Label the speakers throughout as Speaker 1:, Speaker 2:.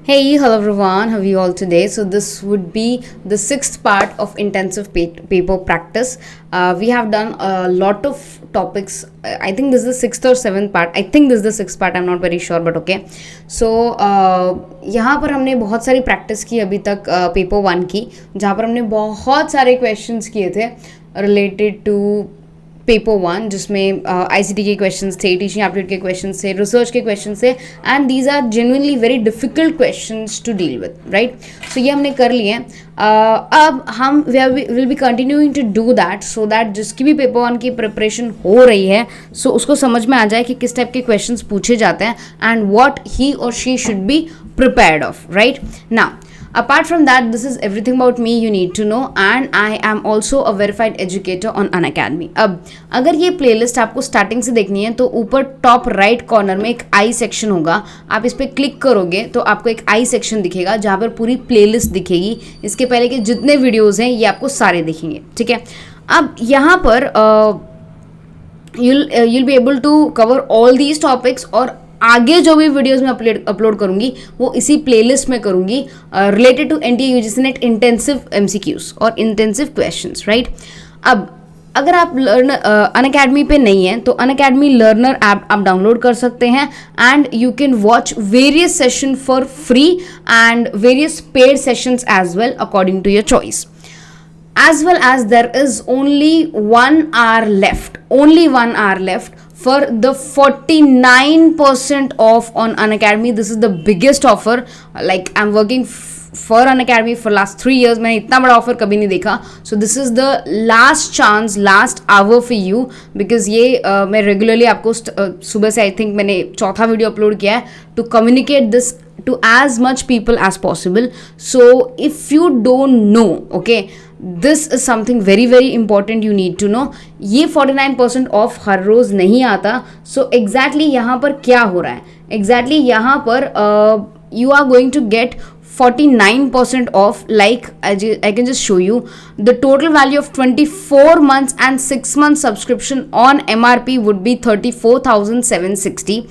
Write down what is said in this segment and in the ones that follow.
Speaker 1: Hey, hello everyone. How are you all today? So this would be the sixth part of intensive paper practice. We have done a lot of topics. I think this is the sixth or seventh part. I think this is the sixth part. I'm not very sure, but okay. So यहाँ पर हमने बहुत सारी practice की अभी तक paper one की, जहाँ पर हमने बहुत सारे क्वेश्चंस किए थे रिलेटेड टू पेपर वन, जिसमें आईसीटी के क्वेश्चंस थे, टीचिंग एप्टीट्यूड के क्वेश्चंस थे, रिसर्च के क्वेश्चंस थे, and these are genuinely very difficult questions to deal with, right. So ये हमने कर लिए हैं. अब हम will be continuing to do that, so that जिसकी भी पेपर वन की प्रिपरेशन हो रही है, सो उसको समझ में आ जाए कि किस टाइप के क्वेश्चंस पूछे जाते हैं एंड व्हाट ही और she should be prepared of, right. Now apart from that, this is everything about me you need to know, and I am also a verified educator on Unacademy. अब अगर ये playlist आपको starting से देखनी है तो ऊपर टॉप राइट कॉर्नर में एक आई सेक्शन होगा. आप इस पर क्लिक करोगे तो आपको एक आई सेक्शन दिखेगा जहाँ पर पूरी प्लेलिस्ट दिखेगी. इसके पहले के जितने वीडियोज़ हैं ये आपको सारे दिखेंगे, ठीक है. अब यहाँ पर you'll be able to cover all these topics, और आगे जो भी वीडियोस में अपलोड करूंगी वो इसी प्लेलिस्ट में करूंगी related to NTA UGC NET intensive MCQs और इंटेंसिव क्वेश्चंस, राइट. अब अगर आप अनअकैडमी पे नहीं हैं तो अनअकैडमी लर्नर ऐप आप डाउनलोड कर सकते हैं, and you can watch various session for free and various paid sessions as well according to your choice. As well as there is only 1 hour left, only 1 hour left for the 49% off on Unacademy. This is the biggest offer. Like I'm working for Unacademy for last 3 years. मैंने इतना बड़ा offer कभी नहीं देखा. So this is the last chance, last hour for you, because ये मैं regularly आपको सुबह से आई थिंक मैंने चौथा वीडियो अपलोड किया है to communicate this to as much people as possible. So if you don't know, okay, this is something very very important you need to know. ये 49% ऑफ हर रोज़ नहीं आता. So exactly यहाँ पर क्या हो रहा है, एग्जैक्टली यहाँ पर you are going to get 49% off. Like I can just show you the total value of 24 months and 6 months subscription on MRP would be 34,760.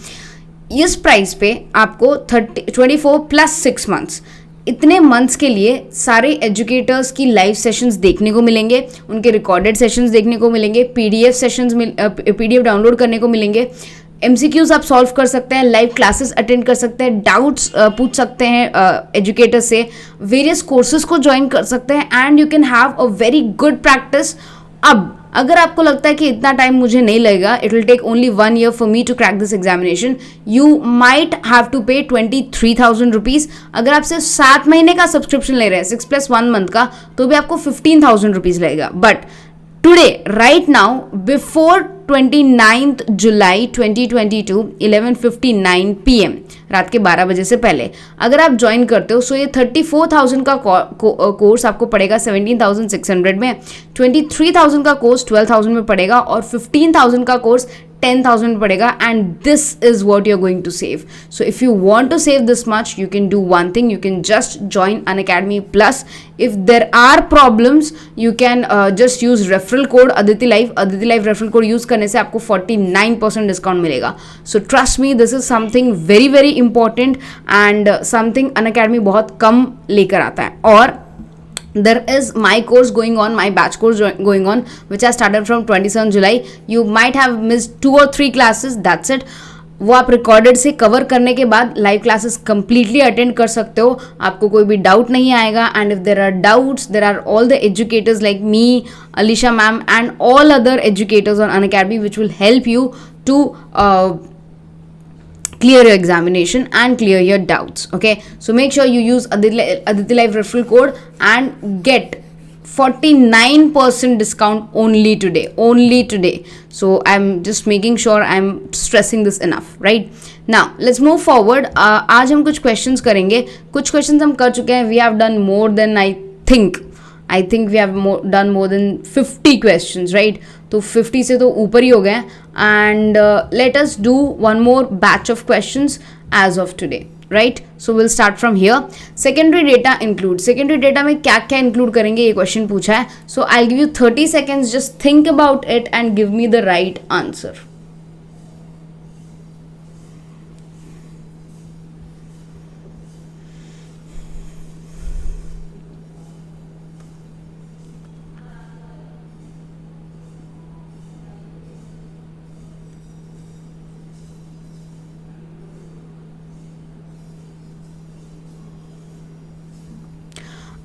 Speaker 1: इस प्राइस पे आपको 24 प्लस 6 मंथ्स, इतने मंथ्स के लिए सारे एजुकेटर्स की लाइव सेशंस देखने को मिलेंगे, उनके रिकॉर्डेड सेशंस देखने को मिलेंगे, पीडीएफ सेशंस पीडीएफ डाउनलोड करने को मिलेंगे, एमसीक्यूज आप सॉल्व कर सकते हैं, लाइव क्लासेस अटेंड कर सकते हैं, डाउट्स पूछ सकते हैं एजुकेटर से, वेरियस कोर्सेज को ज्वाइन कर सकते हैं, and you can have a very good practice. अब अगर आपको लगता है कि इतना टाइम मुझे नहीं लगेगा, it will take only 1 year for me to crack this examination, you might have to pay 23,000 rupees. अगर आप सिर्फ 7 महीने का सब्सक्रिप्शन ले रहे हैं, 6+1 मंथ का, तो भी आपको 15,000 रुपीज़ लगेगा. But today right now before 29th July 2022 11:59 PM, रात के 12 बजे से पहले अगर आप ज्वाइन करते हो, सो ये 34,000 का कोर्स आपको पड़ेगा 17,600 में, 23,000 का कोर्स 12,000 में पड़ेगा, और 15,000 का कोर्स 10,000 में पड़ेगा. And this is what you are going to save. So if you want to save this much, you can do one thing, you can just join Unacademy Plus. If there are problems, you can just use referral code Aditi live referral code use करने से आपको 49% discount मिलेगा. So trust me, this is something very very important and something Unacademy बहुत कम लेकर आता है. और there is my course going on, my batch course going on, which I started from 27 July. You might have missed 2 or 3 classes, that's it. वो आप recorded से cover करने के बाद लाइव क्लासेस कंप्लीटली अटेंड कर सकते हो, आपको कोई भी डाउट नहीं आएगा. And if there are doubts, there are all the educators like me, Alisha ma'am, and all other educators on Unacademy which will help you to clear your examination and clear your doubts. Okay, so make sure you use Aditi Live referral code and get 49% discount only today. So I'm just making sure I'm stressing this enough, right? Now let's move forward. आज हम कुछ questions करेंगे. कुछ questions हम कर चुके हैं. We have done more than I think we have done more than 50 questions, right? तो 50 से तो ऊपर ही हो गए. And let us do one more batch of questions as of today, right? So we'll start from here. Secondary data include. Secondary data में क्या क्या include करेंगे, ये question पूछा है. So I'll give you 30 seconds. Just think about it and give me the right answer.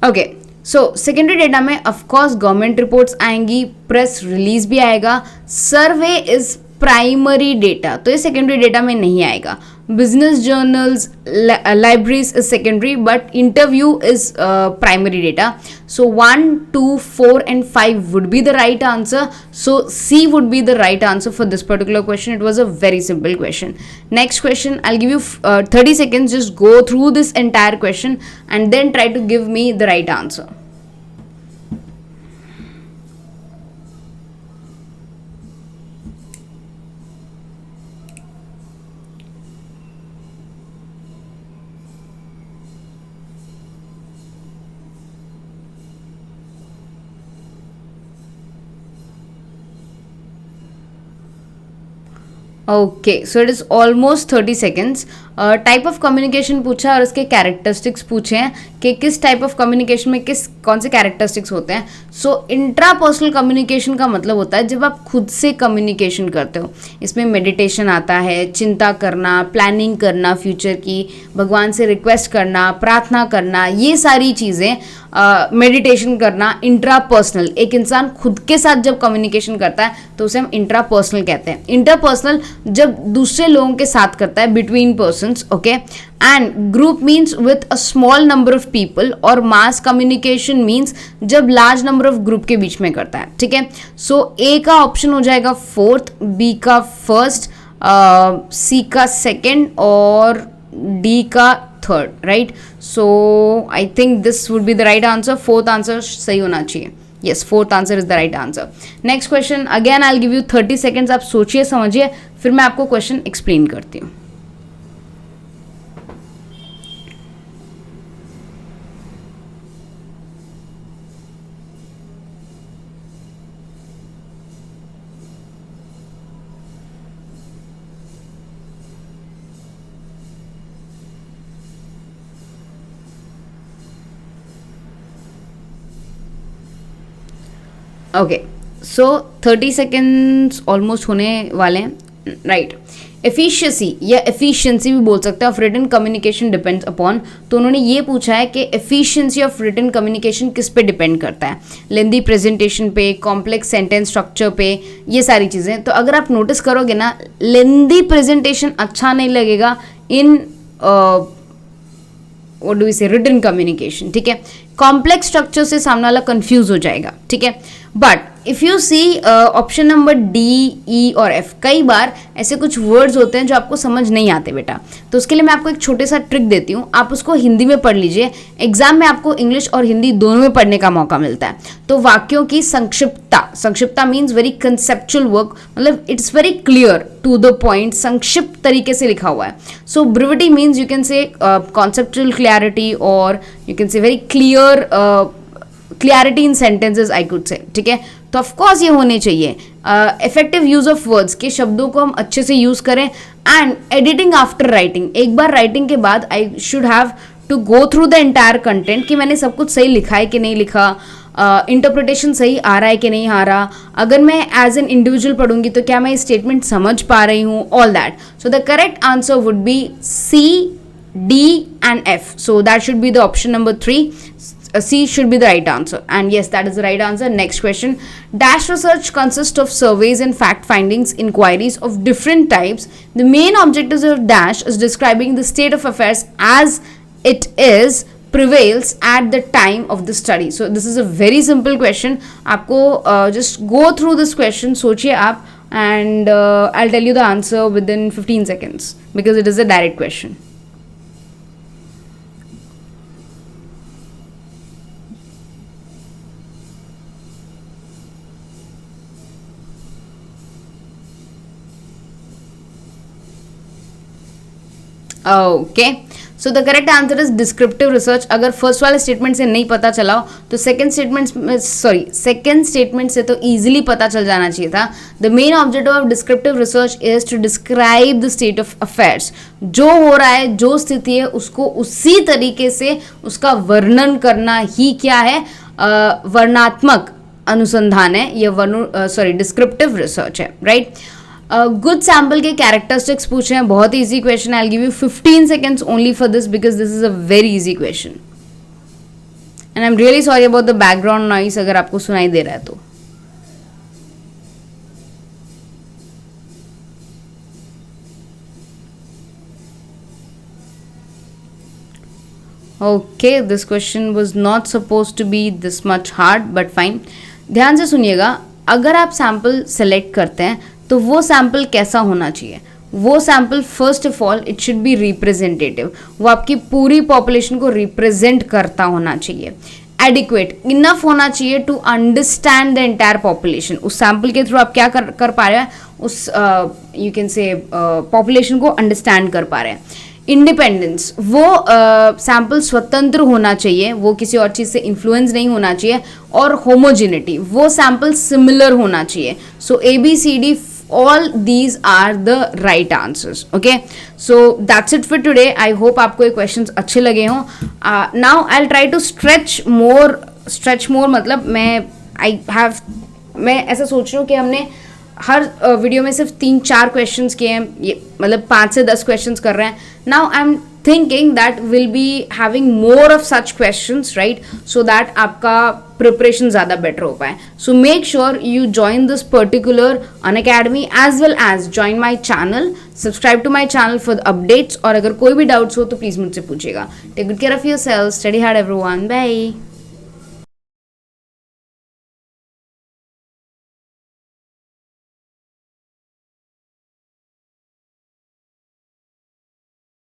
Speaker 1: Okay, so secondary data में of course government reports आएंगी, press release भी आएगा, सर्वे इज प्राइमरी डेटा, तो ये सेकेंडरी डेटा में नहीं आएगा. Business journals, libraries is secondary, but interview is primary data. So 1, 2, 4 and 5 would be the right answer. So C would be the right answer for this particular question. It was a very simple question. Next question, I'll give you 30 seconds. Just go through this entire question and then try to give me the right answer. Okay, so it is almost 30 seconds. Type of communication पूछा और उसके characteristics पूछे हैं कि किस type of communication में कौन से कैरेक्टरिस्टिक्स होते हैं. सो इंट्रापर्सनल कम्युनिकेशन का मतलब होता है जब आप खुद से कम्युनिकेशन करते हो. इसमें मेडिटेशन आता है, चिंता करना, प्लानिंग करना फ्यूचर की, भगवान से रिक्वेस्ट करना, प्रार्थना करना, ये सारी चीज़ें मेडिटेशन करना इंट्रापर्सनल. एक इंसान खुद के साथ जब कम्युनिकेशन करता है तो उसे हम इंट्रापर्सनल कहते हैं. इंटरपर्सनल जब दूसरे लोगों के साथ करता है, between persons. Okay, and group means with a small number of people, और मास कम्युनिकेशन मीन्स जब लार्ज नंबर ऑफ ग्रुप के बीच में करता है. ठीक है, सो ए का ऑप्शन हो जाएगा फोर्थ, बी का फर्स्ट, सी का सेकेंड और डी का third. Right, so I think this would be the right answer. Fourth answer सही होना चाहिए. yes, fourth answer is the right answer. Next question, again I'll give you 30 seconds. आप सोचिए समझिए, फिर मैं आपको क्वेश्चन एक्सप्लेन करती हूँ. ओके, सो 30 सेकेंड्स ऑलमोस्ट होने वाले हैं. राइट, एफिशिएंसी या एफिशिएंसी भी बोल सकते हैं of written communication depends upon. तो उन्होंने ये पूछा है कि एफिशिएंसी ऑफ रिटन कम्युनिकेशन किस पे डिपेंड करता है. लेंदी प्रेजेंटेशन पे, कॉम्प्लेक्स सेंटेंस स्ट्रक्चर पे, ये सारी चीज़ें. तो अगर आप नोटिस करोगे ना, लेंदी प्रेजेंटेशन अच्छा नहीं लगेगा इन व्हाट डू वी से, रिटन कम्युनिकेशन. ठीक है, कॉम्प्लेक्स स्ट्रक्चर से सामने वाला कंफ्यूज हो जाएगा. ठीक है, but if you see option number D, E और एफ, कई बार ऐसे कुछ वर्ड्स होते हैं जो आपको समझ नहीं आते बेटा. तो उसके लिए मैं आपको एक छोटे सा ट्रिक देती हूँ. आप उसको हिंदी में पढ़ लीजिए. एग्जाम में आपको इंग्लिश और हिंदी दोनों में पढ़ने का मौका मिलता है. तो वाक्यों की संक्षिप्तता, संक्षिप्तता मीन्स वेरी कंसेप्चुअल वर्क, मतलब it's very clear to the point, संक्षिप्त तरीके से लिखा हुआ है. So brevity means you can say conceptual clarity, और you can say very clear clarity in sentences, I could say. ठीक है, तो ऑफकोर्स ये होने चाहिए. इफेक्टिव यूज ऑफ वर्ड्स, के शब्दों को हम अच्छे से यूज करें. एंड एडिटिंग आफ्टर राइटिंग, एक बार राइटिंग के बाद I should have to go through the entire content कि मैंने सब कुछ सही लिखा है कि नहीं लिखा, इंटरप्रिटेशन सही आ रहा है कि नहीं आ रहा. अगर मैं एज एन इंडिविजुअल पढ़ूंगी तो क्या मैं स्टेटमेंट समझ पा रही हूँ, all that. So the correct answer would be C, D and F. So that should be the option number 3. C should be the right answer. And yes, that is the right answer. Next question. Dash research consists of surveys and fact findings, inquiries of different types. The main objectives of Dash is describing the state of affairs as it is prevails at the time of the study. So this is a very simple question. आपको just go through this question. सोचिए आप, and I'll tell you the answer within 15 seconds because it is a direct question. Okay, so the correct answer is descriptive research. अगर first वाले statement से नहीं पता चला हो तो सेकंड स्टेटमेंट से तो इजीली पता चल जाना चाहिए था. The main objective of descriptive research is to describe the state of affairs. जो हो रहा है, जो स्थिति है, उसको उसी तरीके से उसका वर्णन करना ही क्या है, वर्णात्मक अनुसंधान है, ये डिस्क्रिप्टिव रिसर्च है. राइट, गुड सैम्पल के कैरेक्टरिस्टिक्स पूछे हैं, बहुत easy question. I will give you 15 seconds only for this because this is a very easy question. And I am really sorry about the background noise अगर आपको सुनाई दे रहा है तो. Okay, this question was not suppose to be this much hard but fine. ध्यान से सुनिएगा, अगर आप सैम्पल सेलेक्ट करते हैं तो वो सैम्पल कैसा होना चाहिए? वो sample first of all it should be representative. वो आपकी पूरी पॉपुलेशन को रिप्रेजेंट करता होना चाहिए. एडिक्वेट इनफ होना चाहिए to understand the entire population. उस सैम्पल के थ्रू आप क्या कर पा रहे हैं? उस यू कैन से पॉपुलेशन को अंडरस्टैंड कर पा रहे हैं. इंडिपेंडेंस, वो सैम्पल स्वतंत्र होना चाहिए, वो किसी और चीज़ से इन्फ्लुएंस नहीं होना चाहिए. और होमोजिनिटी, वो सैम्पल सिमिलर होना चाहिए. सो ABCD, all these are the right answers. Okay, so that's it for today. I hope आपको ये questions अच्छे लगे हों. Now I'll try to stretch more. मतलब मैं ऐसा सोच रही हूँ कि हमने हर वीडियो में सिर्फ 3-4 क्वेश्चंस किए हैं, ये मतलब 5 से 10 क्वेश्चंस कर रहे हैं. Now I am thinking that will be having more of such questions, right, so that आपका प्रिपरेशन ज़्यादा बेटर हो पाए. So make sure you join this particular Unacademy as well as join my channel. Subscribe to my channel for the updates. और अगर कोई भी doubts हो तो प्लीज़ मुझसे पूछिएगा. Take good care of yourself. Study hard everyone. Bye.